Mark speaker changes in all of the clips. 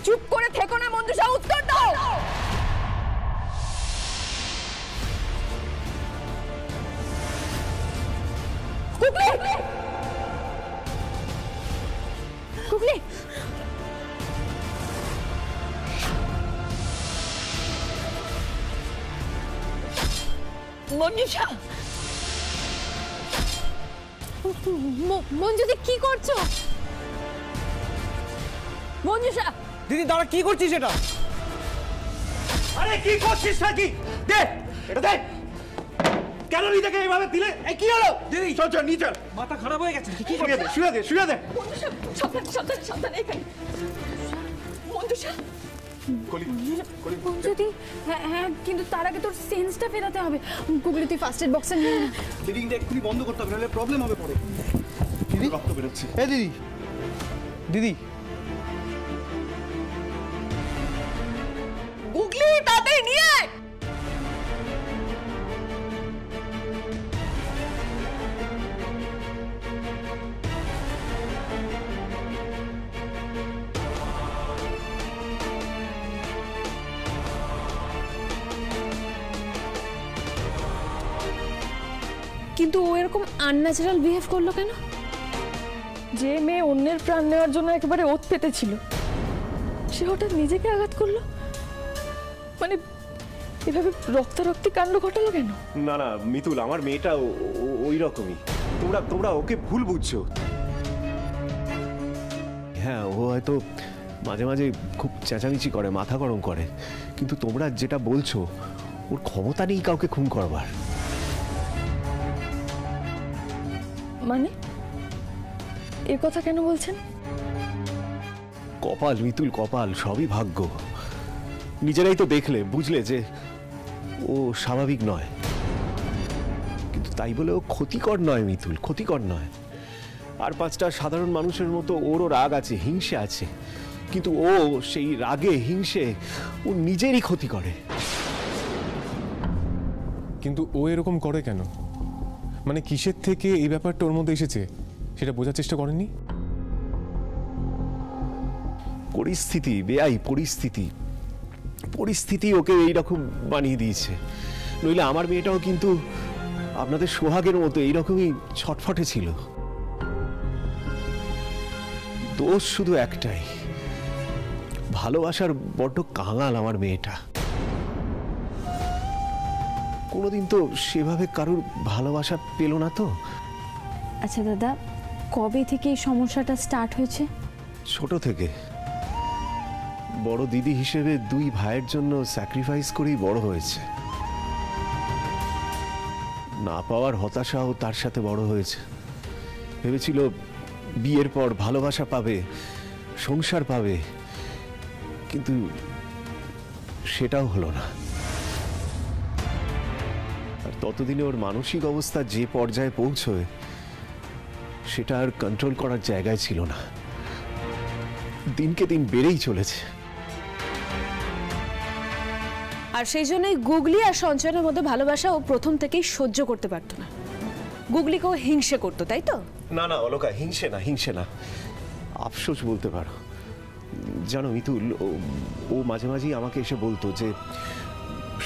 Speaker 1: চুপ করে থেকো না মঞ্জুষা, উত্তর দাও। গুগলি, গুগলি, মঞ্জুষা, মঞ্জুদি কি করছো? মঞ্জুষা।
Speaker 2: দিদি দাঁড়া, কি করছিস এটা? আরে কি করছিস নাকি? দে এটা, দে। কেন নিজেকে এইভাবে দিলে? এই কি হলো? দিদি চল চল, নিচে মাথা খারাপ হয়ে গেছে। কি শুয়ে দে, শুয়ে দে, শুয়ে দে।
Speaker 1: সাবধান সাবধান সাবধান, এখানে। মঞ্জুষা, মঞ্জুদি, হ্যাঁ কিন্তু তার আগে তোর সেন্সটা ফেরাতে হবে। গুগলি তুই ফার্স্ট এড বক্সে নিয়ে না।
Speaker 2: ব্লিডিংটা এক্ষুনি বন্ধ করতে হবে, নাহলে প্রবলেম হবে পরে। দিদি রক্ত বেরোচ্ছে। এই দিদি, দিদি
Speaker 1: গুগলি তাড়াতাড়ি নিয়ে আয়। কিন্তু ও এরকম আনন্যাচারাল বিহেভ করলো কেন? যে মেয়ে অন্যের প্রাণ নেওয়ার জন্য একেবারে ওত পেতেছিল, সে হঠাৎ নিজেকে আঘাত করলো। মানে এভাবে রক্তারক্তি কাণ্ড ঘটালো কেন?
Speaker 3: না না মিতুল, আমার মেয়েটা ওই রকমই। তোমরা ওকে ভুল বুঝছো। হ্যাঁ, ও হয়তো মাঝে মাঝে খুব চেঁচামেচি করে, মাথা গরম করে, কিন্তু তোমরা যেটা বলছো ওর ক্ষমতা নেই কাউকে খুন করবার।
Speaker 1: মানে এ কথা কেন বলছেন?
Speaker 3: কপাল মিতুল, কপাল, সবই ভাগ্য। নিজেরাই তো দেখলে, বুঝলে যে ও স্বাভাবিক নয়, কিন্তু তাই বলে ও ক্ষতিকর নয় মিতুল, ক্ষতিকর নয়। আর পাঁচটা সাধারণ মানুষের মতো ওরও রাগ আছে, হিংসে আছে, কিন্তু ও সেই রাগে হিংসে ও নিজেরই ক্ষতি করে।
Speaker 4: কিন্তু ও এরকম করে কেন? মানে কিসের থেকে এই ব্যাপারটা ওর মধ্যে এসেছে সেটা বোঝার চেষ্টা করেননি?
Speaker 3: পরিস্থিতি বেআই, পরিস্থিতি ওকে এইরকম বানিয়ে দিয়েছে। নইলে আমার মেয়েটাও কিন্তু আপনাদের সোহাগের মতো এইরকমই ছটফটে ছিল। দোষ শুধু একটাই, ভালোবাসার বড্ড কাঙাল আমার মেয়েটা। কোনোদিন তো সেভাবে কারুর ভালোবাসা পেল না তো।
Speaker 1: আচ্ছা দাদা, কবে থেকে এই সমস্যাটা স্টার্ট হয়েছে?
Speaker 3: ছোট থেকে। বড় দিদি হিসেবে দুই ভাইয়ের জন্য স্যাক্রিফাইস করেই বড় হয়েছে। না পাওয়ার হতাশাও তার সাথে বড় হয়েছে। ভেবেছিল বিয়ের পর ভালোবাসা পাবে, সংসার পাবে, কিন্তু সেটাও হলো না। আর ততদিনে ওর মানসিক অবস্থা যে পর্যায়ে পৌঁছয় সেটা আর কন্ট্রোল করার জায়গায় ছিল না। দিনকে দিন বেড়েই চলেছে।
Speaker 5: আর সেই জন্যই গুগলি আর সঞ্চয়ের মধ্যে ভালোবাসা ও প্রথম থেকেই সহ্য করতে পারতো না। গুগলিকেও হিংসে করতো, তাই তো?
Speaker 3: না না অলকা, হিংসে না, আফসোস বলতে পারো। জানো মিতুল, ও মাঝে মাঝেই আমাকে এসে বলতো যে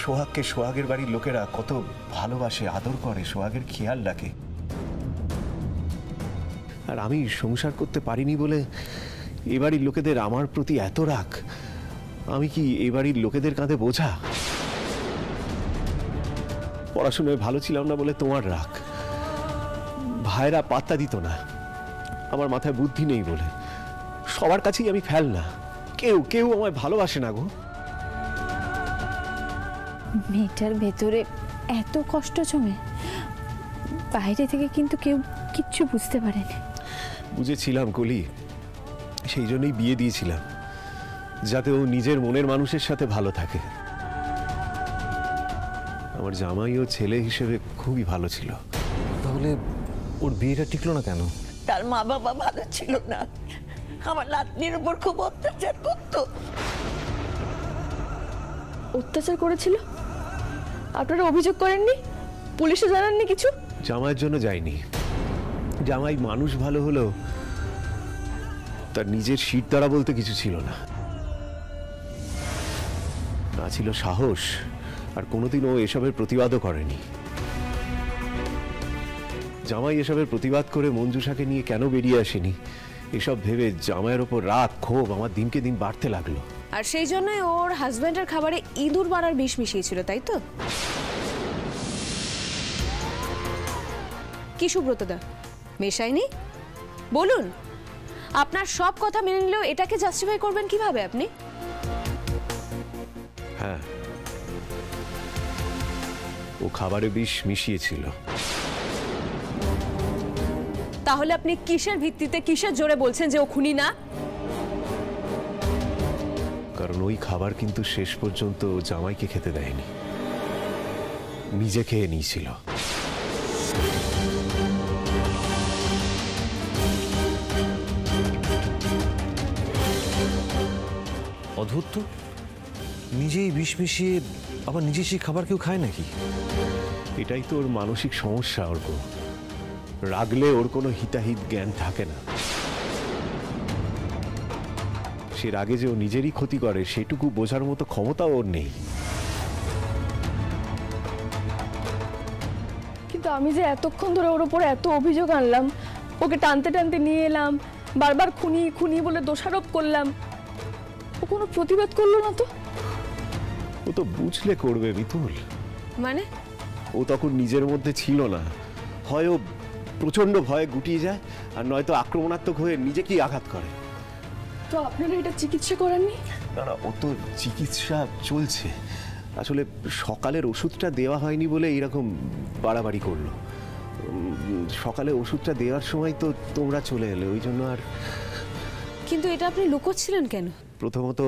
Speaker 3: সোহাগকে সোহাগের বাড়ির লোকেরা কত ভালোবাসে, আদর করে, সোহাগের খেয়াল রাখে। আর আমি সংসার করতে পারিনি বলে এ বাড়ির লোকেদের আমার প্রতি এত রাগ। আমি কি এ বাড়ির লোকেদের কাঁধে বোঝা? পড়াশোনায় ভালো ছিলাম না বলে তোমার রাগ। ভাইরা পাত্তা দিত না, আমার মাথায় বুদ্ধি নেই বলে। সবার কাছেই আমি ফেল না, কেউ আমায় ভালোবাসে না গো।
Speaker 1: মেয়েটার ভেতরে এত কষ্ট জমে, বাইরে থেকে কিন্তু কেউ কিচ্ছু বুঝতে পারেনি।
Speaker 3: বুঝেছিলাম কলি, সেই জন্যই বিয়ে দিয়েছিলাম, যাতে ও নিজের মনের মানুষের সাথে ভালো থাকে। আমার জামাইও ছেলে হিসেবে খুবই ভালো ছিল।
Speaker 2: তাহলে ওর বিয়েটা টিকলো না কেন?
Speaker 6: তার মা বাবা ভালো ছিল না, আমার নাতনির উপর খুব অত্যাচার করতো।
Speaker 1: অত্যাচার করেছিল? আপনারা অভিযোগ করেননি? পুলিশে জানাননি কিছু?
Speaker 3: জামাইয়ের জন্য যাইনি। জামাই মানুষ ভালো হলেও তার নিজের শিরদাঁড়া বলতে কিছু ছিল না। না ছিল সাহস, আর কোনোদিন ও এসবের প্রতিবাদও করেনি। জামাই এসবের প্রতিবাদ করে মঞ্জুষাকে নিয়ে কেন বেরিয়ে আসেনি এসব ভেবে জামাইয়ের ওপর রাগ ক্ষোভ আমার দিনকে দিন বাড়তে লাগলো।
Speaker 5: আর সেই জন্যই ওর হাজবেন্ডের খাবারে ইঁদুর মারার বিষ মিশিয়েছিল, তাই তো? কি সুব্রতদা, মেশাইনি? বলুন, আপনার সব কথা মেনে নিলেও এটাকে জাস্টিফাই করবেন কিভাবে আপনি?
Speaker 3: হ্যাঁ, ও খাবারে বিষ মিশিয়েছিল।
Speaker 5: তাহলে আপনি কিসের ভিত্তিতে, কিসের জোরে বলছেন যে ও খুনি না?
Speaker 3: কারণ ওই খাবার কিন্তু শেষ পর্যন্ত জামাইকে খেতে দেয়নি, নিজে খেয়ে নিয়েছিল।
Speaker 2: অদ্ভুত তো, নিজেই বিষ মিশিয়ে আবার নিজে সেই খাবার কেউ খায় নাকি?
Speaker 3: এটাই তো ওর মানসিক সমস্যা। অর্ক, রাগলে ওর কোনো হিতাহিত জ্ঞান থাকে না। সে রাগে যে ও নিজেরই ক্ষতি করে সেটুকু বোঝার মতো ক্ষমতা ওর নেই।
Speaker 1: কিন্তু আমি যে এতক্ষণ ধরে ওর উপর এত অভিযোগ আনলাম, ওকে টানতে টানতে নিয়ে এলাম, বারবার খুনি খুনি বলে দোষারোপ করলাম, ও কোনো প্রতিবাদ করলো না তো।
Speaker 3: ও তো বুঝলে করবে মিতুল।
Speaker 5: মানে
Speaker 3: ও তখন নিজের মধ্যে ছিল না। হয় ও প্রচন্ড ভয়ে গুটিয়ে যায়, আর নয়তো আক্রমণাত্মক হয়ে নিজেকেই আঘাত করে।
Speaker 1: তো আপনারা এটা চিকিৎসা করেননি?
Speaker 3: না না, ও তো চিকিৎসা চলছে। আসলে সকালের ওষুধটা দেওয়া হয়নি বলে এরকম বাড়াবাড়ি করলো। সকালে ওষুধটা দেওয়ার সময় তো তোমরা চলে এলে, ওই জন্য। আর
Speaker 5: কিন্তু এটা আপনি লুকোচ্ছিলেন কেন?
Speaker 3: প্রথমত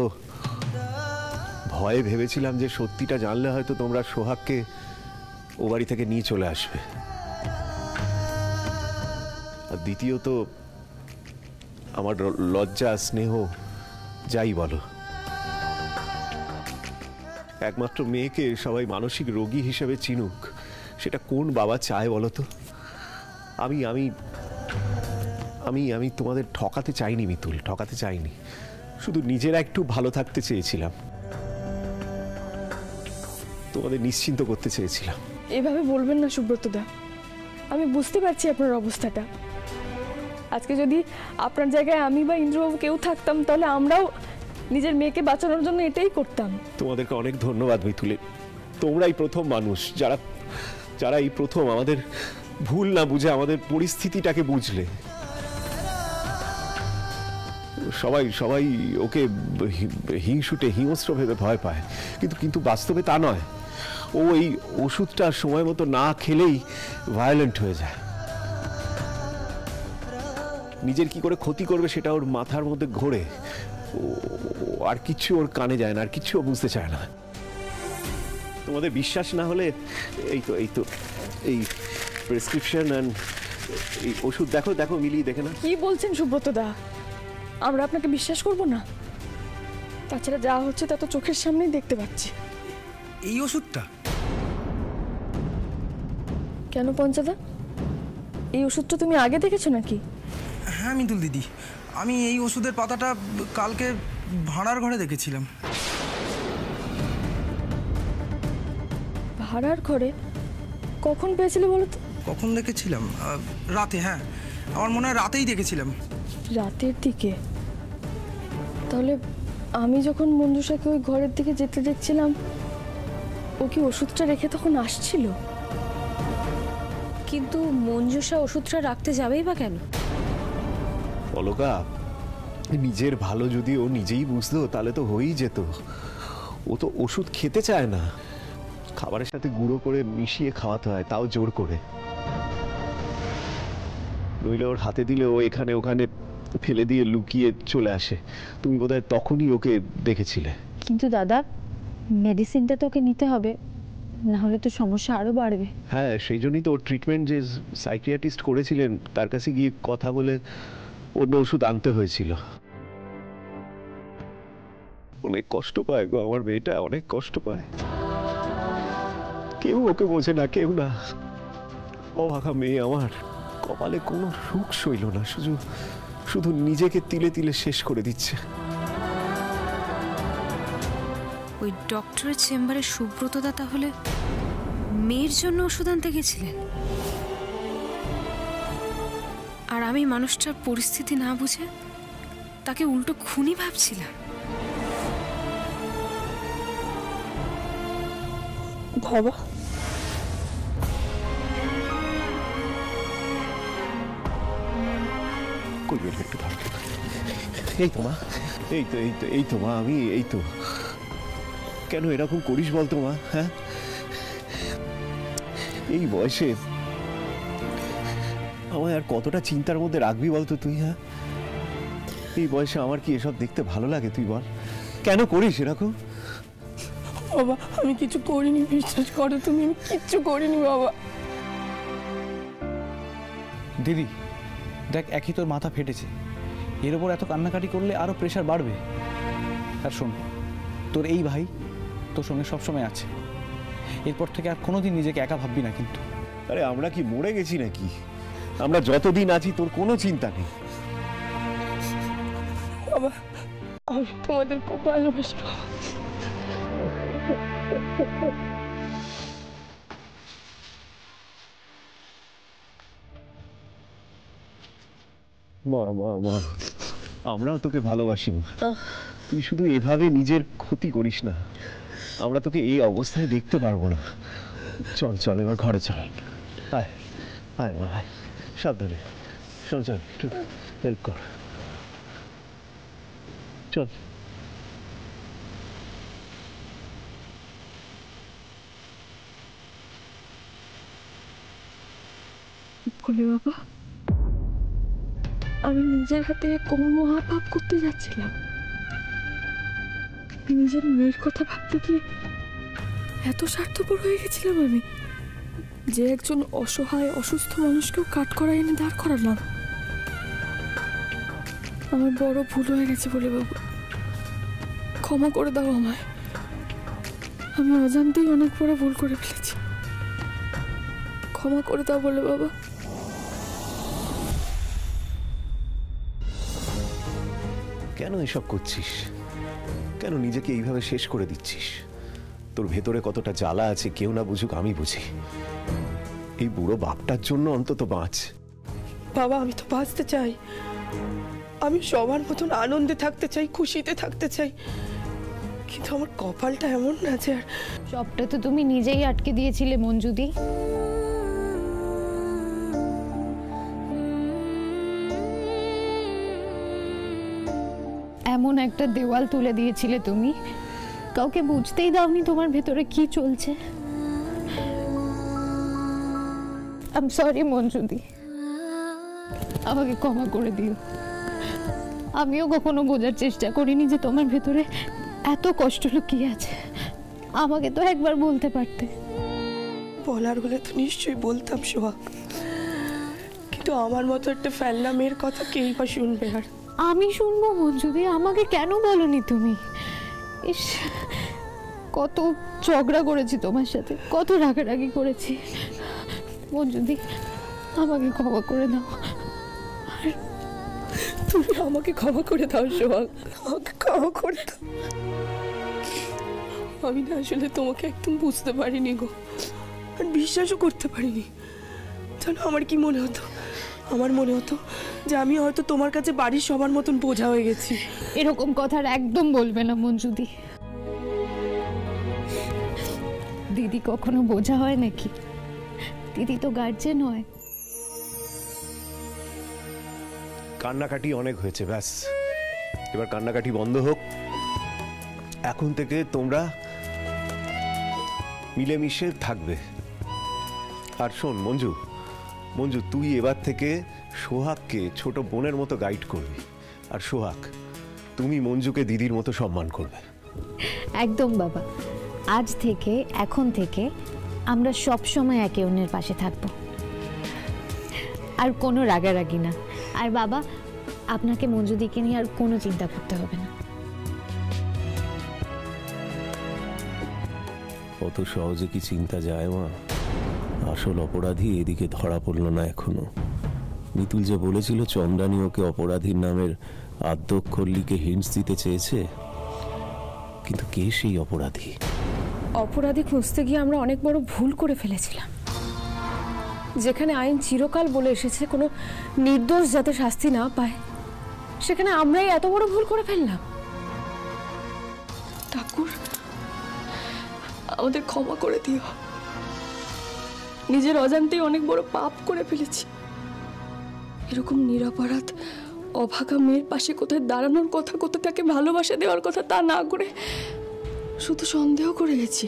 Speaker 3: ভয়ে ভেবেছিলাম যে সত্যিটা জানলে হয়তো তোমরা সোহাগকে ও বাড়ি থেকে নিয়ে চলে আসবে। আর দ্বিতীয়ত আমার লজ্জা স্নেহ যাই বলো, একমাত্র মেয়েকে সবাই মানসিক রোগী হিসেবে চিনুক, সেটা কোন বাবা চায় বলো তো? আমি আমি আমি আমি তোমাদের ঠকাতে চাইনি মিতুল, ঠকাতে চাইনি। শুধু নিজেরা একটু ভালো থাকতে চেয়েছিলাম, তোমাদের নিশ্চিন্ত করতে চেয়েছিলাম।
Speaker 1: এভাবে বলবেন না সুব্রতদা, আমি বুঝতে পারছি আপনার অবস্থাটা। আজকে যদি আপনার জায়গায় আমি বা ইন্দ্রবাবু কেউ থাকতাম, তাহলে আমরাও নিজের মেয়েকে বাঁচানোর জন্য এটাই করতাম।
Speaker 3: তোমাদেরকে অনেক ধন্যবাদ মিতুলে। তোমরাই প্রথম মানুষ যারা যারা এই প্রথম আমাদের ভুল না বুঝে আমাদের পরিস্থিতিটাকে বুঝলে। সবাই সবাই ওকে হিংসুটে হিংস্র ভেবে ভয় পায়, কিন্তু বাস্তবে তা নয়। ও এই ওষুধটা সময় মতো না খেলেই ভায়োলেন্ট হয়ে যায়। নিজের কি করে ক্ষতি করবে সেটা ওর মাথার মধ্যে ঘোরে। আর কিচ্ছু ওর কানে যায় না, আর কিচ্ছু ও বুঝতে চায় না। তোমাদের বিশ্বাস না হলে এই তো এই প্রেসক্রিপশন আর এই ওষুধ দেখো, মিলিয়ে দেখে না।
Speaker 1: কি বলছেন সুব্রতদা? আমরা আপনাকে বিশ্বাস করব না? তাছাড়া যা হচ্ছে তা তো চোখের সামনেই দেখতে পাচ্ছি।
Speaker 7: এই ওষুধটা
Speaker 1: কেন পঞ্চাদা, এই ওষুধটা তুমি আগে দেখেছো নাকি?
Speaker 7: হ্যাঁ মিতুল দিদি, আমি এই ওষুধের পাতাটা কালকে ভাড়ার ঘরে দেখেছিলাম।
Speaker 1: ভাড়ার ঘরে? কখন পেয়েছিলে বলো তো?
Speaker 7: কখন দেখেছিলাম? রাতে। হ্যাঁ, আমার মনে হয় রাতেই দেখেছিলাম।
Speaker 1: রাতের দিকে? তাহলে আমি যখন মঞ্জুষাকে ওই ঘরের দিকে যেতে দেখছিলাম, ও কি ওষুধটা রেখে তখন আসছিল?
Speaker 5: কিন্তু মঞ্জুষা ওষুধটা রাখতে যাবেই বা কেন?
Speaker 3: অলকা, নিজের ভালো যদি ও নিজেই বুঝতো তাহলে তো হয়েই যেত। ও তো ওষুধ খেতে চায় না, খাবারের সাথে গুঁড়ো করে মিশিয়ে খাওয়াতে হয়, তাও জোর করে। নইলে ওর হাতে দিলে ও এখানে ওখানে ফেলে দিয়ে লুকিয়ে চলে আসে। তুমি বোধহয় তখনই ওকে দেখেছিলে।
Speaker 8: কিন্তু দাদা, মেডিসিনটা তো ওকে নিতে হবে, না হলে তো সমস্যা আরো বাড়বে।
Speaker 3: হ্যাঁ, সেই জন্যই তো ওর ট্রিটমেন্ট যে সাইকিয়াট্রিস্ট করেছিলেন তার কাছে গিয়ে কথা বলে অন্য ওষুধ আনতে হয়েছিল। অনেক কষ্ট পায় গো আমার মেয়েটা, অনেক কষ্ট পায়। কেউ ওকে বোঝে না, কেউ না। অভাগা মেয়ে আমার, কপালে কোনো সুখ সইল না, শুধু নিজেকে তিলে তিলে শেষ করে দিচ্ছে।
Speaker 5: ওই ডক্টরের চেম্বারে সুব্রতদা তাহলে মেয়ের জন্য ওষুধ আনতে গেছিলেন, আর আমি মানুষটার পরিস্থিতি না বুঝে তাকে উল্টো খুনি ভাবছিলাম।
Speaker 1: বাবা,
Speaker 3: কই বের একটু ভালো। এই তো মা, এই তো মা, আমি এই তো। কেন এরকম করিস বলতো মা? হ্যাঁ, এই বয়সে আমায় আর কতটা চিন্তার মধ্যে রাখবি বলতো তুই? হ্যাঁ, এই বয়সে আমার কি এসব দেখতে ভালো লাগে? তুই বল, কেন করিস এরকম?
Speaker 1: বাবা আমি কিছু করিনি, বিশ্বাস করো তুমি, আমি কিচ্ছু করিনি বাবা।
Speaker 2: দিদি দেখ, একই তোর মাথা ফেটেছে, এর ওপর এত কান্নাকাটি করলে আরো প্রেশার বাড়বে। আর শোন, তোর এই ভাই তোর সঙ্গে সবসময় আছে, এরপর থেকে আর কোনোদিন নিজেকে একা ভাববি না কিন্তু।
Speaker 3: আরে আমরা কি মরে গেছি নাকি? আমরা যতদিন আছি তোর কোনো চিন্তা নেই।
Speaker 1: বাবা আমি তোমাদের খুব ভালোবাসি।
Speaker 3: মা মা মা, আমরাও তোকে ভালোবাসি। তুই শুধু এভাবে নিজের ক্ষতি করিস না, আমরা তোকে এই অবস্থায় দেখতে পারবো না। চল চল, এবার ঘরে চল। আয় আয় মা, আয়, সাবধানে। চল চল, একটু হেল্প কর, চল।
Speaker 1: বলে বাবা, আমি নিজের হাতে কোন মহাপাপ করতে যাচ্ছিলাম। নিজের মেয়ের কথা ভাবতে গিয়ে এত স্বার্থপর হয়ে গেছিলাম আমি, যে একজন অসহায় অসুস্থ মানুষকেও কাঠ করা এনে দাঁড় করালাম। আমার বড় ভুল হয়ে গেছে বলে বাবা, ক্ষমা করে দাও আমায়। আমি অজান্তেই অনেক বড় ভুল করে ফেলেছি, ক্ষমা করে দাও বলে বাবা।
Speaker 3: কেন এসব করছিস? কেন নিজেকে এইভাবে শেষ করে দিচ্ছিস? তোর ভেতরে কতটা জ্বালা আছে কেউ না বুঝুক, আমি বুঝি। এই বুড়ো বাপটার জন্য অন্তত বাঁচ।
Speaker 1: বাবা আমি তো বাঁচতে চাই, আমি সবার মতন আনন্দে থাকতে চাই, খুশিতে থাকতে চাই, কিন্তু আমার কপালটা এমন না যে। আর
Speaker 8: সবটা তো তুমি নিজেই আটকে দিয়েছিলে মঞ্জুদি। এমন একটা দেওয়াল তুলে দিয়েছিলে তুমি, কাউকে বুঝতেই দাওনি তোমার ভেতরে কি চলছে। আই এম সরি মঞ্জুদি, আমাকে ক্ষমা করে দিও। আমিও কখনো বোঝার চেষ্টা করিনি যে তোমার ভেতরে এত কষ্ট লুকিয়ে আছে। আমাকে তো একবার বলতে পারতে।
Speaker 1: বলার হলে তো নিশ্চয়ই বলতাম সোহাগ, কিন্তু আমার মতো একটা ফেলনা মেয়ের কথা কেই বা শুনবে? আর
Speaker 8: আমি শুনবো মঞ্জুদি, আমাকে কেন বলনি তুমি? ইস, কত ঝগড়া করেছি তোমার সাথে, কত রাগারাগি করেছি। মঞ্জুদি আমাকে ক্ষমা করে দাও।
Speaker 1: তুমি আমাকে ক্ষমা করে দাও সোহাগ, আমাকে ক্ষমা করে দাও। আমি না আসলে তোমাকে একদম বুঝতে পারিনি গো, আর বিশ্বাসও করতে পারিনি। জানো আমার কি মনে হতো? আমার মনে হতো যে আমি হয়তো তোমার কাছে বাড়ির সবার মতন বোঝা হয়ে গেছি।
Speaker 8: এরকম কথা একদম বলবে না মঞ্জুদি। দিদি কখনো বোঝা হয় নাকি? দিদি তো গার্জেন হয়।
Speaker 3: কান্নাকাটি অনেক হয়েছে, ব্যাস এবার কান্নাকাটি বন্ধ হোক। এখন থেকে তোমরা মিলেমিশে থাকবে। আর শোন মঞ্জু, মঞ্জু তুই এবার থেকে সোহাগকে ছোট বোনের মতো গাইড করবি, আর সোহাগ তুমি মঞ্জুকে দিদির মতো সম্মান করবে।
Speaker 8: একদম বাবা, আজ থেকে এখন থেকে আমরা সব সময় একে অন্যের পাশে থাকবো, আর কোনো রাগারাগি না। আর বাবা, আপনাকে মঞ্জুদিকে নিয়ে আর কোনো চিন্তা করতে হবে না।
Speaker 3: অত সহজে কি চিন্তা যায় মা? আসল অপরাধী এদিকে ধরা পড়ল না এখনো। মিতুল যে বলেছিল চন্দ্রানী ওকে অপরাধীর নামের আদ্যক্ষর লিখে হিন্টস দিতে চেয়েছে, কিন্তু কে সেই অপরাধী?
Speaker 1: অপরাধী খুঁজতে গিয়ে আমরা অনেক বড় ভুল করে ফেলেছিলাম। যেখানে আইন চিরকাল বলে এসেছে কোনো নির্দোষ যাতে শাস্তি না পায়, সেখানে আমরাই এত বড় ভুল করে ফেললাম। ঠাকুর, আমাদের ক্ষমা করে দিও। নিজের অজান্তেই অনেক বড় পাপ করে ফেলেছি। এরকম নিরপরাধ অভাগা মেয়ের পাশে কোথায় দাঁড়ানোর কথা, কোথায় তাকে ভালোবাসা দেওয়ার কথা, তা না করে শুধু সন্দেহ করে গেছি,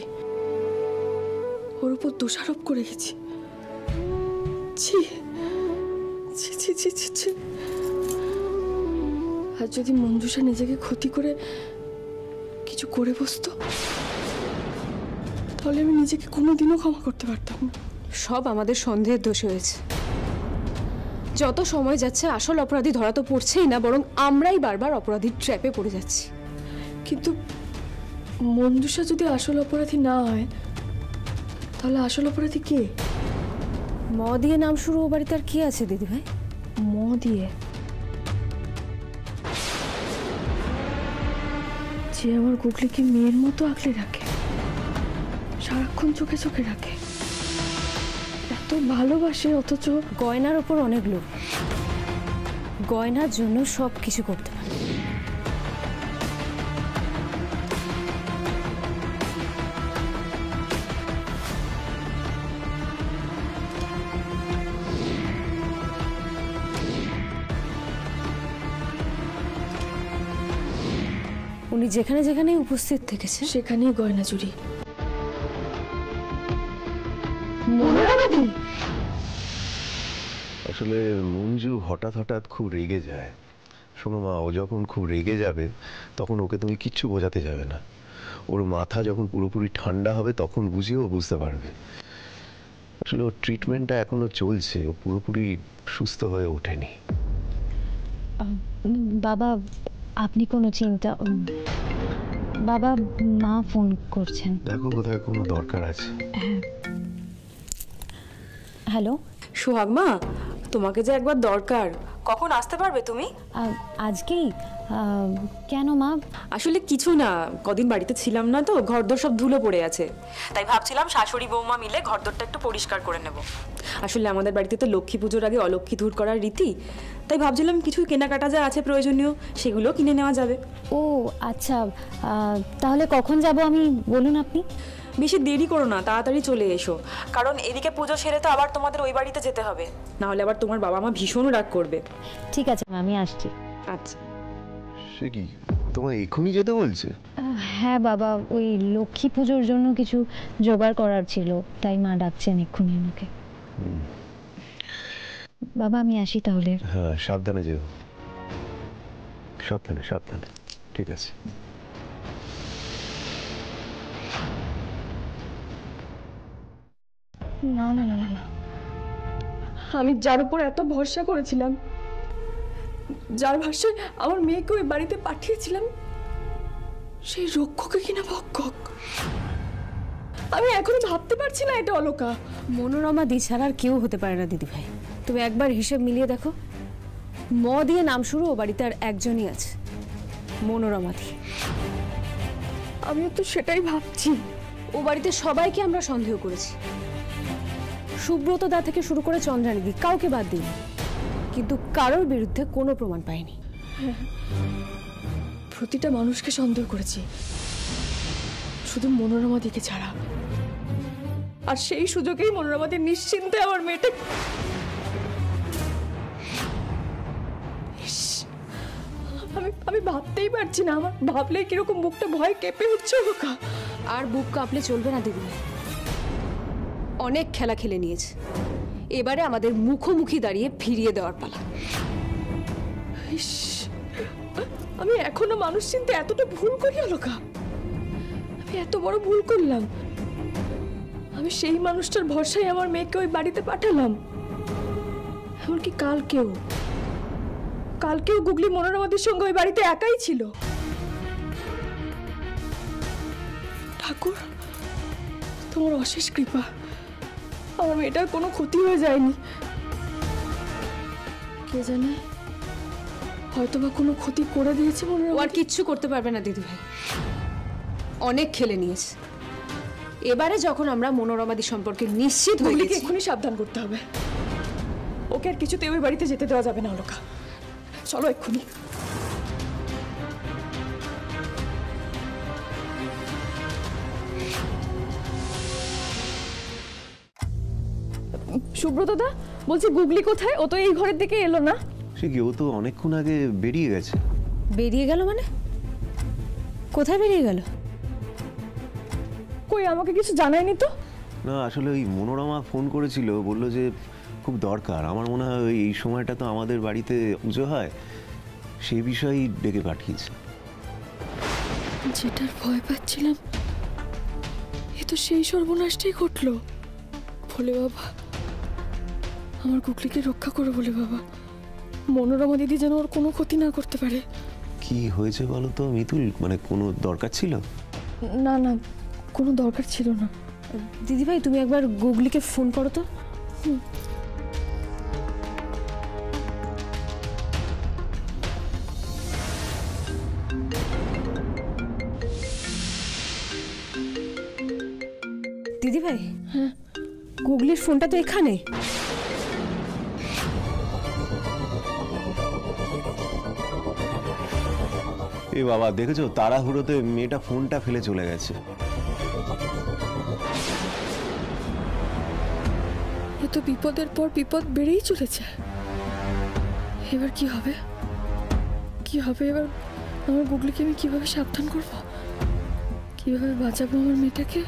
Speaker 1: ওর উপর দোষারোপ করে গেছি। ছি ছি ছি ছি ছি ছি। আর যদি মঞ্জুষা নিজেকে ক্ষতি করে কিছু করে বসতো, তাহলে আমি নিজেকে কোনোদিনও ক্ষমা করতে পারতাম না।
Speaker 5: সব আমাদের সন্দেহের দোষে হয়েছে। যত সময় যাচ্ছে আসল অপরাধী ধরা তো পড়ছেই না, বরং আমরাই বারবার অপরাধীর ট্র্যাপে পড়ে যাচ্ছি।
Speaker 1: কিন্তু মঞ্জুষা যদি আসল অপরাধী না হয়, তাহলে আসল অপরাধী কে?
Speaker 5: ম দিয়ে নাম শুরু ও বাড়িতে আর কি আছে দিদি ভাই?
Speaker 1: ম দিয়ে? যে আমার গুগলিকে মেয়ের মতো আঁকলে রাখে, সারাক্ষণ চোখে চোখে রাখে, এত ভালোবাসে, অথচ
Speaker 5: গয়নার ওপর অনেক লোক, গয়নার জন্য সব কিছু করতে পারে। উনি যেখানে যেখানে উপস্থিত থেকেছে
Speaker 1: সেখানেই গয়না চুরি।
Speaker 3: আসলে মঞ্জু হঠাৎ হঠাৎ খুব রেগে যায়। শোনো মা, ও যখন খুব রেগে যাবে তখন ওকে তুমি কিচ্ছু বোঝাতে যাবে না। ওর মাথা যখন পুরোপুরি ঠান্ডা হবে তখন বুঝিয়ে ও বুঝতে পারবে। আসলে ওর ট্রিটমেন্টটা এখনো চলছে, ও পুরোপুরি সুস্থ হয়ে ওঠেনি।
Speaker 8: বাবা, আপনি কোনো চিন্তা, বাবা মা ফোন করছেন।
Speaker 3: দেখো কোথায় কোনো দরকার আছে।
Speaker 8: হ্যালো
Speaker 9: সোহাগ মা, তোমাকে যে একবার দরকার, কখন আসতে পারবে তুমি?
Speaker 8: আজকেই? কেন মা?
Speaker 9: আসলে কিছু না, কদিন বাড়িতে ছিলাম না তো, ঘরদোর সব ধুলো পড়ে আছে, তাই ভাবছিলাম শাশুড়ি বৌমা মিলে ঘরদোরটা একটু পরিষ্কার করে নেব। আসলে আমাদের বাড়িতে তো লক্ষ্মী পুজোর আগে অলক্ষ্মী দূর করার রীতি, তাই ভাবছিলাম কিছু কেনাকাটা যা আছে প্রয়োজনীয় সেগুলো কিনে নেওয়া যাবে।
Speaker 8: ও আচ্ছা, তাহলে কখন যাব আমি, বলুন আপনি।
Speaker 9: বেশি দেরি করো না, তাড়াতাড়ি চলে এসো, কারণ এদিকে পুজো সেরে তো আবার তোমাদের ওই বাড়িতে যেতে হবে, না হলে আবার তোমার বাবা মা ভীষণ রাগ করবে।
Speaker 8: ঠিক আছে আমি আসছি।
Speaker 9: আচ্ছা।
Speaker 3: সে কি, তোমায় এখনই যেতে বলছে?
Speaker 8: হ্যাঁ বাবা, ওই লক্ষ্মী পুজোর জন্য কিছু জোগাড় করার ছিল, তাই মা ডাকছেন এক্ষুনি আমাকে। বাবা আমি আসি তাহলে।
Speaker 3: হ্যাঁ, সাবধানে যেও, সাবধানে সাবধানে। ঠিক আছে।
Speaker 1: না না না না, আমি যার উপর এত ভরসা করেছিলাম, যার ভাষায় আমার মেয়েকে ওই বাড়িতে পাঠিয়েছিলাম, সেই রক্ষকে কিনা ভক্ষক। আমি এখনো ভাবতে পারছি না এটা অলকা।
Speaker 5: মনোরমা দি ছাড়া আর কেউ হতে পারে না দিদি ভাই। তুমি একবার হিসেব মিলিয়ে দেখো, ম দিয়ে নাম শুরু ও বাড়িতে আর একজনই আছে, মনোরমা দি।
Speaker 1: আমিও তো সেটাই ভাবছি।
Speaker 5: ও বাড়িতে সবাইকে আমরা সন্দেহ করেছি, সুব্রত দা থেকে শুরু করে চন্দ্রানী দি, কাউকে বাদ দিইনি, কিন্তু কারোর বিরুদ্ধে কোনো প্রমাণ পাইনি।
Speaker 1: প্রতিটা মানুষকে সন্দেহ করেছি, শুধু মনোরমা দিকে ছাড়া। আর সেই সুযোগেই মনোরমা দি নিশ্চিন্তে আমার মেয়েটা। আমি ভাবতেই পারছি না, আমার ভাবলেই কিরকম বুকটা ভয় কেঁপে উঠছে ওকা।
Speaker 5: আর বুক কাঁপলে চলবে না দিদি, অনেক খেলা খেলে নিয়েছে, এবারে আমাদের মুখোমুখি দাঁড়িয়ে ফিরিয়ে দেওয়ার পালা।
Speaker 1: আমি এখনো মানুষ চিনতে এতটা ভুল করি অলকা? আমি এত বড় ভুল করলাম? আমি সেই মানুষটার ভরসায় আমার মেয়েকে ওই বাড়িতে পাঠালাম, এমনকি কালকেও গুগলি মনোরমাদের সঙ্গে ওই বাড়িতে একাই ছিল। ঠাকুর, তোমার অশেষ কৃপা, আমার মেয়েটার কোনো ক্ষতি হয়ে যায়নি। কে জানে, হয়তো বা কোনো ক্ষতি করে দিয়েছে মনোরমা।
Speaker 5: ও আর কিচ্ছু করতে পারবে না দিদি ভাই, অনেক খেলে নিয়েছে। এবারে যখন আমরা মনোরমাদি সম্পর্কে নিশ্চিত হয়ে
Speaker 1: গুগলিকে
Speaker 5: গেছি,
Speaker 1: এক্ষুনি সাবধান করতে হবে। ওকে আর কিছুতে ওই বাড়িতে যেতে দেওয়া যাবে না অলকা। চলো এক্ষুনি। সুব্রত দা, বলছি গুগলি কোথায়? ও তো এই ঘরের দিকে এলো না।
Speaker 3: সে কি, ও তো অনেকক্ষণ আগে বেরিয়ে গেছে।
Speaker 5: বেরিয়ে গেল মানে? কোথায় বেরিয়ে গেল?
Speaker 1: কই, আমাকে কিছু জানায়নি তো।
Speaker 3: না আসলে ওই মনোরমা ফোন করেছিল, বলল যে খুব দরকার। আমার মনে হয় ওই এই সময়টা তো আমাদের বাড়িতে পুজো হয়, সেই বিষয়েই ডেকে পাঠিয়েছে।
Speaker 1: যেটার ভয় পাচ্ছিলাম এ তো সেই সর্বনাশটাই ঘটলো। ভোলে বাবা, আমার গুগলিকে রক্ষা করো বলে বাবা। মনোরমা দিদি যেন ওর কোনো ক্ষতি না করতে পারে।
Speaker 3: কি হয়েছে বলো তো মিতুল, মানে কোনো দরকার ছিল?
Speaker 1: না না, কোনো দরকার ছিল না।
Speaker 5: দিদিভাই, তুমি একবার গুগলিকে ফোন করো তো। দিদিভাই, হ্যাঁ, গুগলির ফোনটা তো এখানে।
Speaker 3: এ বাবা, দেখেছো তাড়াহুড়োতে মেয়েটা ফোনটা ফেলে চলে গেছে।
Speaker 1: এ তো বিপদের পর বিপদ বেড়েই চলেছে। এবার কি হবে? কি হবে এবার? আমার গুগলিকে আমি কিভাবে সাবধান করব? কিভাবে বাঁচাবো আমার মেয়েটাকে?